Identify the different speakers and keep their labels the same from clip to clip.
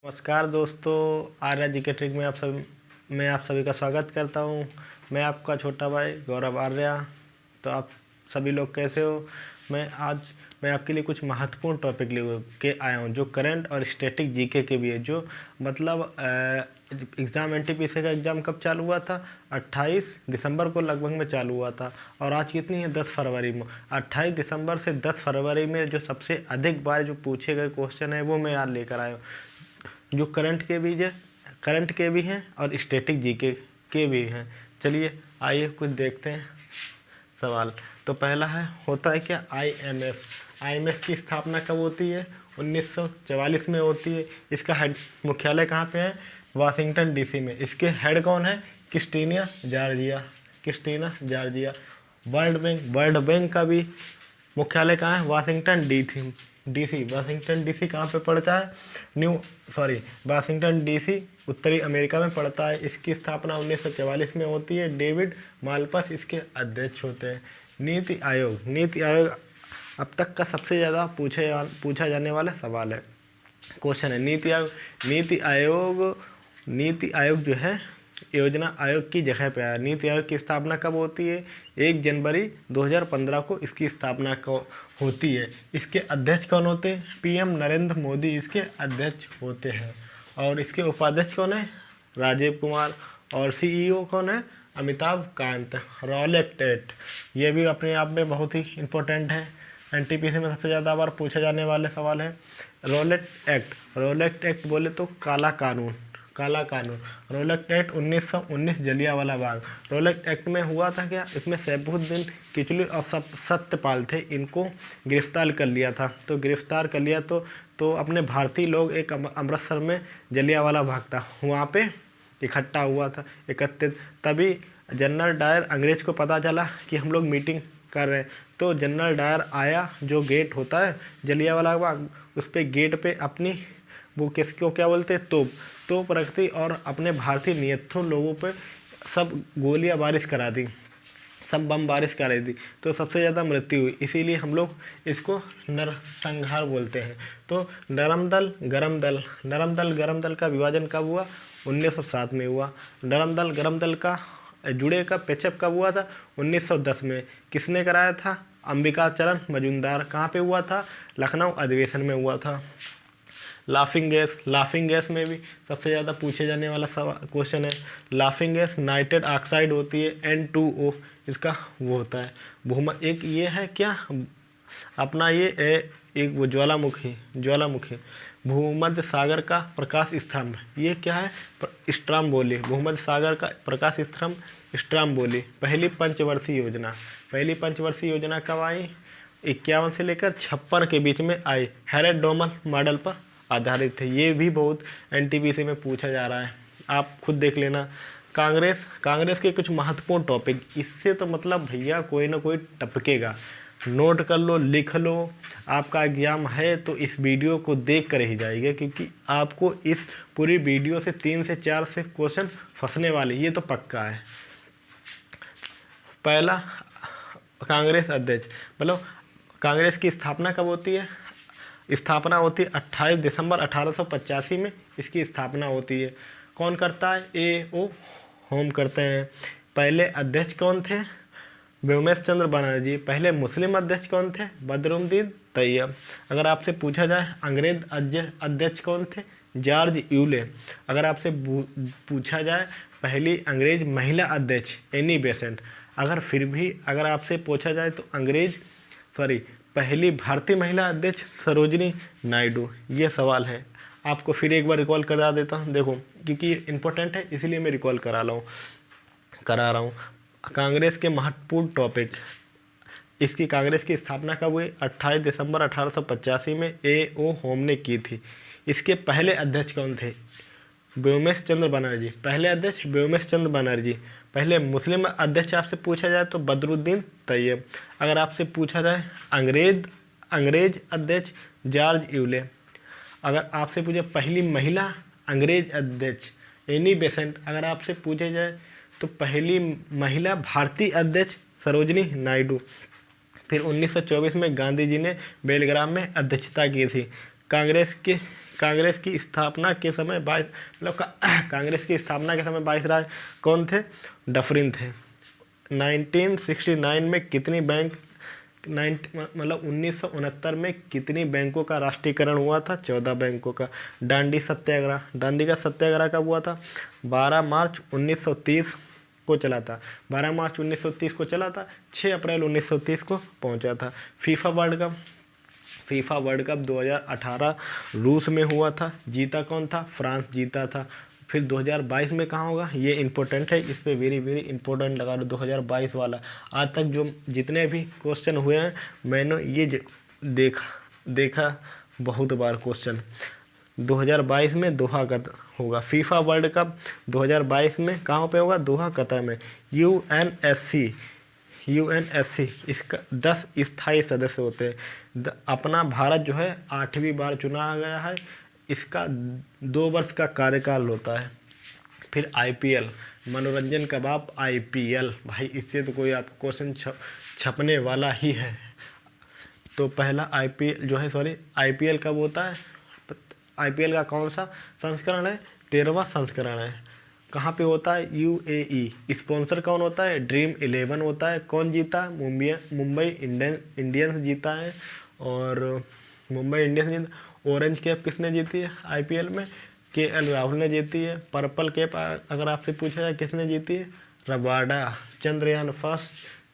Speaker 1: नमस्कार दोस्तों, आर्या जी के ट्रिक में मैं आप सभी का स्वागत करता हूं। मैं आपका छोटा भाई गौरव आर्या। तो आप सभी लोग कैसे हो? मैं आपके लिए कुछ महत्वपूर्ण टॉपिक लेके आया हूं जो करंट और स्टैटिक जीके के भी है। जो मतलब एग्ज़ाम एनटीपीसी का एग्ज़ाम कब चालू हुआ था? 28 दिसंबर को लगभग में चालू हुआ था। और आज कितनी है? 10 फरवरी में। 28 दिसंबर से 10 फरवरी में जो सबसे अधिक बार जो पूछे गए क्वेश्चन है वो मैं आज लेकर आया हूँ, जो करंट के भी हैं और स्टैटिक जीके के भी हैं। चलिए आइए कुछ देखते हैं सवाल। तो पहला होता है क्या? आईएमएफ की स्थापना कब होती है? 1944 में होती है। इसका हेड मुख्यालय कहाँ पे है? वाशिंगटन डीसी में। इसके हेड कौन है? Christina Georgia. वर्ल्ड बैंक का भी मुख्यालय कहाँ है? Washington DC. वाशिंगटन डीसी कहाँ पे पड़ता है? वाशिंगटन डीसी उत्तरी अमेरिका में पड़ता है। इसकी स्थापना 1944 में होती है। डेविड मालपास इसके अध्यक्ष होते हैं। नीति आयोग अब तक का सबसे ज़्यादा पूछा जाने वाला सवाल है, क्वेश्चन है। नीति आयोग जो है योजना आयोग की जगह पे आया। नीति आयोग की स्थापना कब होती है? 1 जनवरी 2015 को इसकी स्थापना होती है। इसके अध्यक्ष कौन होते हैं? पीएम नरेंद्र मोदी इसके अध्यक्ष होते हैं। और इसके उपाध्यक्ष कौन है? राजीव कुमार। और सीईओ कौन है? अमिताभ कांत। रॉलेट एक्ट, ये भी अपने आप में बहुत ही इम्पोर्टेंट है। एनटीपीसी में सबसे ज़्यादा बार पूछे जाने वाले सवाल है रॉलेट एक्ट बोले तो काला कानून। Rowlatt act 1919 Jallianwala Bagh. Rowlatt act में हुआ था क्या? इसमें सैफुद्दीन किचलू और सत्यपाल थे, इनको गिरफ्तार कर लिया था। तो अपने भारतीय लोग एक अमृतसर में जलियांवाला बाग था, वहाँ पे इकट्ठा हुआ था, एकत्रित। तभी जनरल डायर अंग्रेज को पता चला कि हम लोग मीटिंग कर रहे हैं, तो जनरल डायर आया। जो गेट होता है जलियांवाला बाग, उस पर गेट पे अपनी वो किसको क्या बोलते हैं, तोप रख दी और अपने भारतीय निहत्थों लोगों पे सब गोलियां बारिश करा दी, सब बम बारिश करा दी। तो सबसे ज़्यादा मृत्यु हुई, इसीलिए हम लोग इसको नरसंहार बोलते हैं। तो नरम दल गरम दल का विभाजन कब हुआ? 1907 में हुआ। गरम दल का जुड़े का पेचअप कब हुआ था? 1910 में। किसने कराया था? अंबिका चरण मजूमदार। कहाँ पे हुआ था? लखनऊ अधिवेशन में हुआ था। लाफिंग गैस में भी सबसे ज़्यादा पूछे जाने वाला क्वेश्चन है। लाफिंग गैस नाइट्रेट ऑक्साइड होती है, N2O इसका वो होता है। एक ये है क्या अपना, ये एक वो ज्वालामुखी भूमध्य सागर का प्रकाश स्तंभ, ये क्या है? स्ट्राम्बोली। भूमध्य सागर का प्रकाश स्तंभ स्ट्राम्बोली। पहली पंचवर्षीय योजना कब आई? 51 से लेकर 56 के बीच में आई। हैरेड डोमल मॉडल पर आधारित है। ये भी बहुत एनटीपीसी में पूछा जा रहा है, आप खुद देख लेना। कांग्रेस के कुछ महत्वपूर्ण टॉपिक, इससे तो मतलब भैया कोई ना कोई टपकेगा। नोट कर लो, लिख लो। आपका एग्जाम है तो इस वीडियो को देख कर ही जाइएगा, क्योंकि आपको इस पूरी वीडियो से 3 से 4 से क्वेश्चन फंसने वाले, ये तो पक्का है। पहला, कांग्रेस अध्यक्ष, मतलब कांग्रेस की स्थापना कब होती है? स्थापना होती है 28 दिसंबर 1885 में इसकी स्थापना होती है। कौन करता है? A.O. होम करते हैं। पहले अध्यक्ष कौन थे? व्योमेश चंद्र बनर्जी। पहले मुस्लिम अध्यक्ष कौन थे? बदरुद्दीन तैयब। अगर आपसे पूछा जाए अंग्रेज अध्यक्ष कौन थे? George Yule. अगर आपसे पूछा जाए पहली अंग्रेज महिला अध्यक्ष एनी बेसेंट। अगर आपसे पूछा जाए तो पहली भारतीय महिला अध्यक्ष सरोजिनी नायडू। ये सवाल है, आपको फिर एक बार रिकॉल करा देता हूँ, देखो क्योंकि इम्पोर्टेंट है इसलिए मैं रिकॉल करा रहा हूँ। कांग्रेस के महत्वपूर्ण टॉपिक, इसकी कांग्रेस की स्थापना कब हुई? 28 दिसंबर 1885 में A.O. होम ने की थी। इसके पहले अध्यक्ष कौन थे? व्योमेश चंद्र बनर्जी। पहले मुस्लिम अध्यक्ष आपसे पूछा जाए तो बदरुद्दीन तैयब। अगर आपसे पूछा जाए अंग्रेज अध्यक्ष जॉर्ज यूले। अगर आपसे पूछे पहली महिला अंग्रेज अध्यक्ष एनी बेसेंट। अगर आपसे पूछे जाए तो पहली महिला भारतीय अध्यक्ष सरोजिनी नायडू। फिर 1924 में गांधी जी ने बेलग्राम में अध्यक्षता की थी। कांग्रेस कांग्रेस की स्थापना के समय कांग्रेस की स्थापना के समय वाइसराय कौन थे? डफरिन थे। 1969 में कितनी बैंक 1969 में कितनी बैंकों का राष्ट्रीयकरण हुआ था? 14 बैंकों का। दांडी का सत्याग्रह कब हुआ था? 12 मार्च 1930 को चला था। 12 मार्च 1930 को चला था, 6 अप्रैल 1930 को पहुंचा था। फीफा वर्ल्ड कप 2018 रूस में हुआ था। जीता कौन था? फ्रांस जीता था। फिर 2022 में कहाँ होगा? ये इंपॉर्टेंट है, इस पे वेरी वेरी इंपॉर्टेंट लगा लो 2022 वाला। आज तक जो जितने भी क्वेश्चन हुए हैं मैंने ये देखा बहुत बार क्वेश्चन। 2022 में दोहा कतर होगा। फीफा वर्ल्ड कप 2022 में कहाँ पे होगा? दोहा कतर में। यूएनएससी इसका 10 स्थायी सदस्य होते हैं। अपना भारत जो है 8वीं बार चुना गया है। इसका 2 वर्ष का कार्यकाल होता है। फिर आईपीएल, मनोरंजन का बाप आईपीएल, भाई इससे तो कोई आपको क्वेश्चन छपने वाला ही है। तो पहला आईपीएल कब होता है? आईपीएल का कौन सा संस्करण है? 13वां संस्करण है। कहाँ पे होता है? यूएई। स्पॉन्सर कौन होता है? ड्रीम 11 होता है। कौन जीता? मुंबई इंडियंस जीता है। और मुंबई इंडियंस जीता। ऑरेंज कैप किसने जीती है आईपीएल में? केएल राहुल ने जीती है। पर्पल कैप अगर आपसे पूछा जाए किसने जीती है? रबाडा। चंद्रयान 1,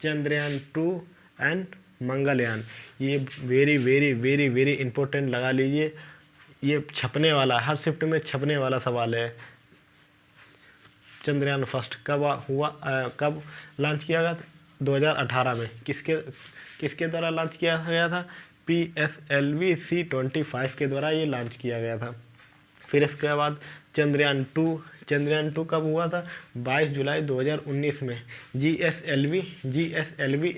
Speaker 1: चंद्रयान 2 एंड मंगलयान। ये very very very very important लगा लीजिए। ये छपने वाला, हर शिफ्ट में छपने वाला सवाल है। चंद्रयान 1 कब लॉन्च किया गया था? 2018 में। किसके द्वारा लॉन्च किया गया था? PSLV C-25 के द्वारा ये लॉन्च किया गया था। फिर इसके बाद चंद्रयान 2 कब हुआ था? 22 जुलाई 2019 में। GSLV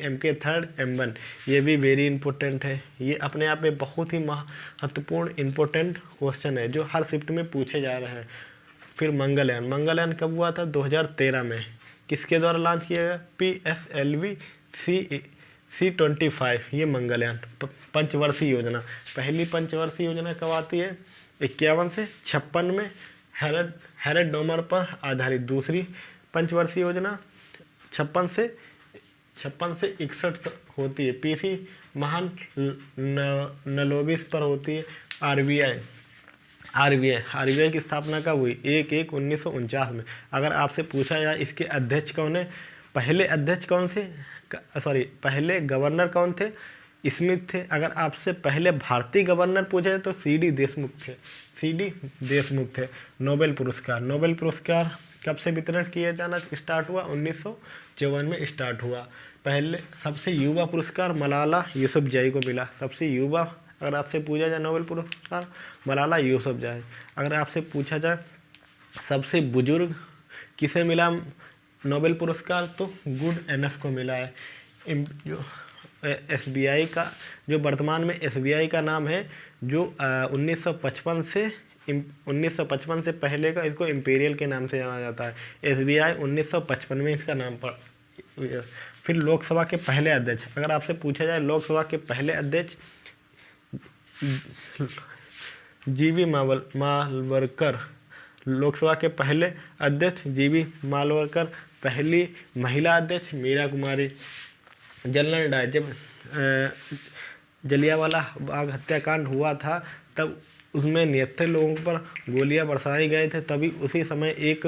Speaker 1: MK3 M1, ये भी वेरी इंपॉर्टेंट है। ये अपने आप में बहुत ही महत्वपूर्ण इंपॉर्टेंट क्वेश्चन है जो हर शिफ्ट में पूछे जा रहे हैं। फिर मंगलयान कब हुआ था? 2013 में। किसके द्वारा लॉन्च किया गया? PSLV C-25, ये मंगलयान। पंचवर्षीय योजना, पहली पंचवर्षीय योजना कब आती है? 51 से 56 में हैरड डोमर पर आधारित। दूसरी पंचवर्षीय योजना 56 से 61 होती है। PC महालनोबिस पर होती है। आरबीआई की स्थापना कब हुई? 1/1/1949 में। अगर आपसे पूछा जाए इसके अध्यक्ष कौन है? पहले गवर्नर कौन थे? स्मिथ थे। अगर आपसे पहले भारतीय गवर्नर पूछे जाए तो CD देशमुख थे। नोबेल पुरस्कार कब से वितरण किया जाना स्टार्ट हुआ? 1954 में स्टार्ट हुआ। पहले सबसे युवा पुरस्कार मलाला यूसुफजई को मिला। सबसे युवा अगर आपसे पूछा जाए नोबेल पुरस्कार, मलाला यूसुफजई। अगर आपसे पूछा जाए सबसे बुजुर्ग किसे मिला नोबेल पुरस्कार, तो गुड एनफ को मिला है। जो SBI का, जो वर्तमान में SBI का नाम है, जो 1955 से पहले का, इसको इम्पीरियल के नाम से जाना जाता है। SBI 1955 में इसका नाम पड़ा। फिर लोकसभा के पहले अध्यक्ष, अगर आपसे पूछा जाए लोकसभा के पहले अध्यक्ष GV मालवरकर। लोकसभा के पहले अध्यक्ष GV मालवरकर। पहली महिला अध्यक्ष मीरा कुमारी। जनरल डायर, जब जलियांवाला बाग हत्याकांड हुआ था तब उसमें 73 लोगों पर गोलियां बरसाई गए थे। तभी उसी समय एक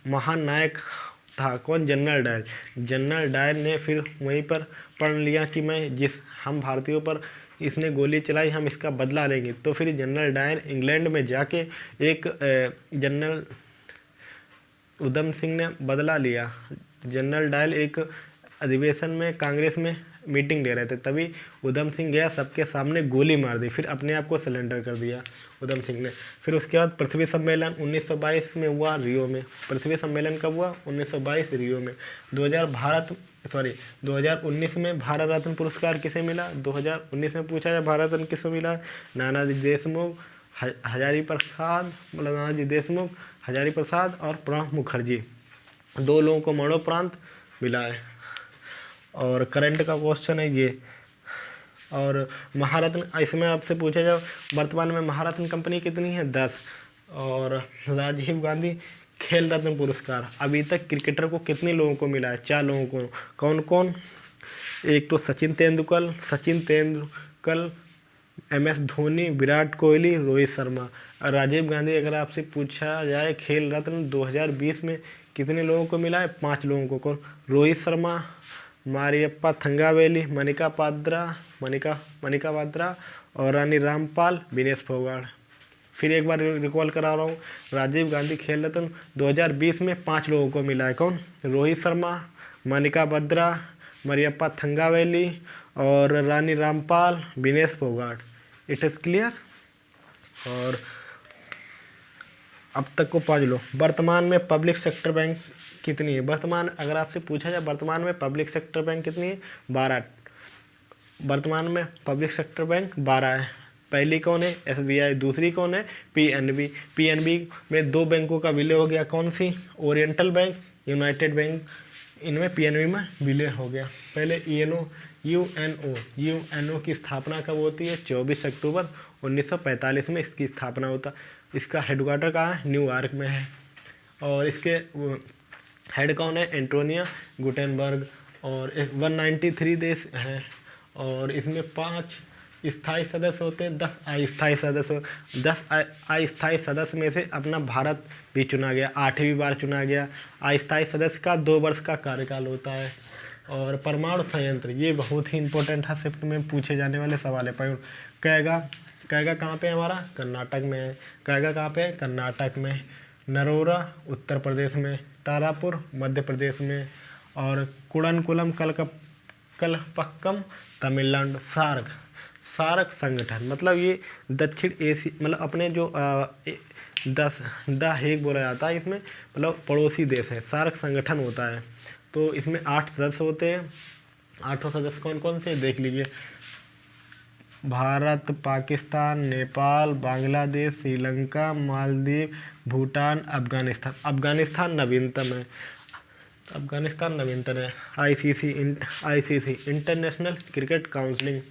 Speaker 1: महान नायक था, कौन? जनरल डायर ने फिर वहीं पर प्रण लिया कि हम भारतीयों पर इसने गोली चलाई, हम इसका बदला लेंगे। तो फिर जनरल डायर इंग्लैंड में जाके एक जनरल उधम सिंह ने बदला लिया। जनरल डायर एक अधिवेशन में कांग्रेस में मीटिंग ले रहे थे, तभी उधम सिंह गया, सबके सामने गोली मार दी, फिर अपने आप को सरेंडर कर दिया उधम सिंह ने। फिर उसके बाद पृथ्वी सम्मेलन 1922 में हुआ रियो में। पृथ्वी सम्मेलन कब हुआ? 1922 रियो में। 2019 में भारत रत्न पुरस्कार किसे मिला? 2019 में पूछा जाए भारत रत्न किसे मिला? नानाजी देशमुख, हजारी प्रसाद और प्रणब मुखर्जी, 2 लोगों को मरणोपरांत मिला है। और करंट का क्वेश्चन है ये, और महारत्न, इसमें आपसे पूछा जाए वर्तमान में महारत्न कंपनी कितनी है? 10। और राजीव गांधी खेल रत्न पुरस्कार अभी तक क्रिकेटर को कितने लोगों को मिला है? 4 लोगों को। कौन कौन? एक तो सचिन तेंदुलकर, MS धोनी, विराट कोहली, रोहित शर्मा। राजीव गांधी अगर आपसे पूछा जाए खेल रत्न 2020 में कितने लोगों को मिला है? 5 लोगों को। कौन? रोहित शर्मा, मारियप्पा थंगावेली, मनिका बात्रा और रानी रामपाल, विनेश फोगाट। फिर एक बार रिकॉल करा रहा हूँ, राजीव गांधी खेल रत्न 2020 में 5 लोगों को मिला है। कौन? रोहित शर्मा, मनिका बात्रा, मारियप्पा थंगावेली और Rani Rampal, Vinesh Phogat. It is clear. और अब तक को 5 लो। वर्तमान में पब्लिक सेक्टर बैंक कितनी है? वर्तमान अगर आपसे पूछा जाए वर्तमान में पब्लिक सेक्टर बैंक कितनी है? 12। वर्तमान में पब्लिक सेक्टर बैंक 12 है। पहली कौन है? SBI। दूसरी कौन है? PNB में 2 बैंकों का विलय हो गया। कौन सी? ओरिएंटल बैंक, यूनाइटेड बैंक, इनमें PNB में विलय हो गया। पहले UNO की स्थापना कब होती है? 24 अक्टूबर 1945 में इसकी स्थापना होता। इसका हेडक्वार्टर कहाँ है? न्यूयॉर्क में है। और इसके हेड कौन है? Antonio Gutenberg. और 193 देश हैं और इसमें 5 स्थायी सदस्य होते हैं, 10 अस्थायी सदस्य। 10 अस्थायी सदस्य में से अपना भारत भी चुना गया, 8वीं बार चुना गया। अस्थायी सदस्य का 2 वर्ष का कार्यकाल होता है। और परमाणु संयंत्र, ये बहुत ही इंपॉर्टेंट है, शिफ्ट में पूछे जाने वाले सवाल है। कैगा कहाँ पे है? हमारा कर्नाटक में है। कैगा कहाँ पे है? कर्नाटक में। नरोरा उत्तर प्रदेश में, तारापुर मध्य प्रदेश में और कुड़नकुलम कलपक्कम तमिलनाडु। सार्क संगठन मतलब ये दक्षिण एशिया, मतलब अपने जो 10 हेग बोला जाता है इसमें, मतलब पड़ोसी देश है। सार्क संगठन होता है। तो इसमें 8 सदस्य होते हैं। 8 सदस्य कौन कौन से देख लीजिए? भारत, पाकिस्तान, नेपाल, बांग्लादेश, श्रीलंका, मालदीव, भूटान, अफगानिस्तान। अफगानिस्तान नवीनतम है। ICC इंटरनेशनल क्रिकेट काउंसिल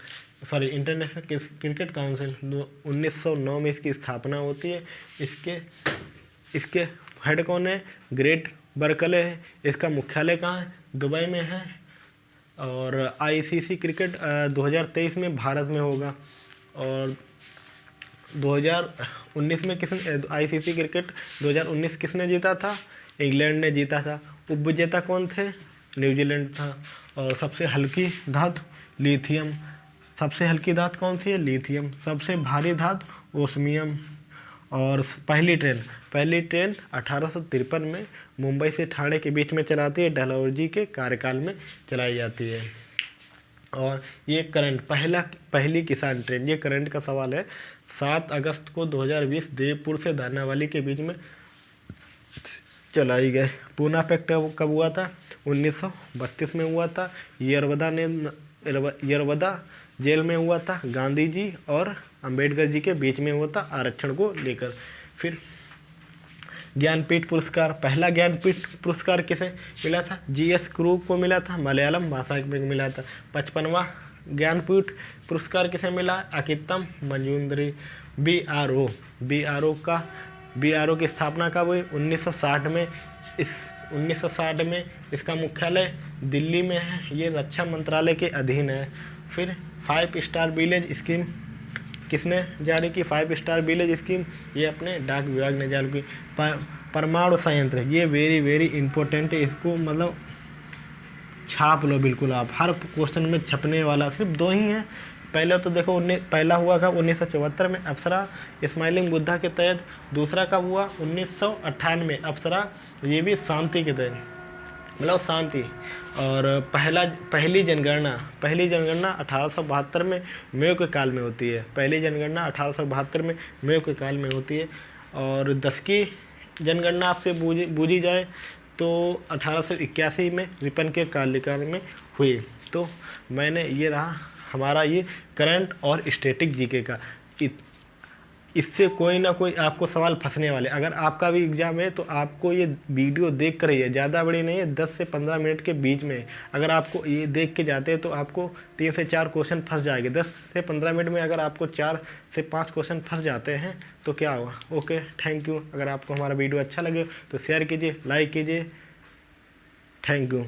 Speaker 1: 1909 में इसकी स्थापना होती है। इसके हेड कौन है? ग्रेट बर्कले है। इसका मुख्यालय कहाँ है? दुबई में है। और ICC क्रिकेट 2023 में भारत में होगा। और 2019 में ICC क्रिकेट 2019 किसने जीता था? इंग्लैंड ने जीता था। उपविजेता कौन थे? न्यूजीलैंड था। और सबसे हल्की धातु लिथियम। सबसे हल्की धातु कौन सी है? लिथियम। सबसे भारी धातु ओस्मियम। और पहली ट्रेन 1853 में मुंबई से ठाणे के बीच में चलाती है। डलहौजी के कार्यकाल में चलाई जाती है। और ये पहली किसान ट्रेन, ये करंट का सवाल है, 7 अगस्त को 2020 देवपुर से दानावाली के बीच में चलाई गई। पूना पैक्ट कब हुआ था? 1932 में हुआ था। यरवदा जेल में हुआ था। गांधी जी और अंबेडकर जी के बीच में हुआ था आरक्षण को लेकर। फिर ज्ञानपीठ पुरस्कार, पहला ज्ञानपीठ पुरस्कार किसे मिला था? GS कुरुप को मिला था, मलयालम भाषा में मिला था। 55वां ज्ञानपीठ पुरस्कार किसे मिला? अकित्तम मंजूंद्री। BRO की स्थापना कब हुई? 1960 में। 1960 में इसका मुख्यालय दिल्ली में है। ये रक्षा मंत्रालय के अधीन है। फिर 5 स्टार विलेज स्कीम किसने जारी की? 5 स्टार विलेज स्कीम ये अपने डाक विभाग ने जारी की। परमाणु संयंत्र, ये वेरी इंपॉर्टेंट है, इसको मतलब छाप लो बिल्कुल आप। हर क्वेश्चन में छपने वाला सिर्फ 2 ही हैं। पहले तो देखो पहला हुआ था 1974 में अप्सरा स्माइलिंग बुद्धा के तहत। दूसरा कब हुआ? 1998 अप्सरा, ये भी शांति के तहत, मतलब शांति। और पहली जनगणना 1872 में मेयो के काल में होती है। पहली जनगणना 1872 में मेयो के काल में होती है। और 10 की जनगणना आपसे बूझी जाए तो 1881 में रिपन के कार्यकाल में हुई। तो मैंने ये रहा हमारा ये करंट और स्टैटिक जीके का। इससे कोई ना कोई आपको सवाल फंसने वाले। अगर आपका भी एग्ज़ाम है तो आपको ये वीडियो देख कर ही है, ज़्यादा बड़ी नहीं है, 10 से 15 मिनट के बीच में है। अगर आपको ये देख के जाते हैं तो आपको 3 से 4 क्वेश्चन फंस जाएंगे। 10 से 15 मिनट में अगर आपको 4 से 5 क्वेश्चन फंस जाते हैं तो क्या होगा। Okay, thank you. अगर आपको हमारा वीडियो अच्छा लगे तो शेयर कीजिए, लाइक कीजिए। Thank you.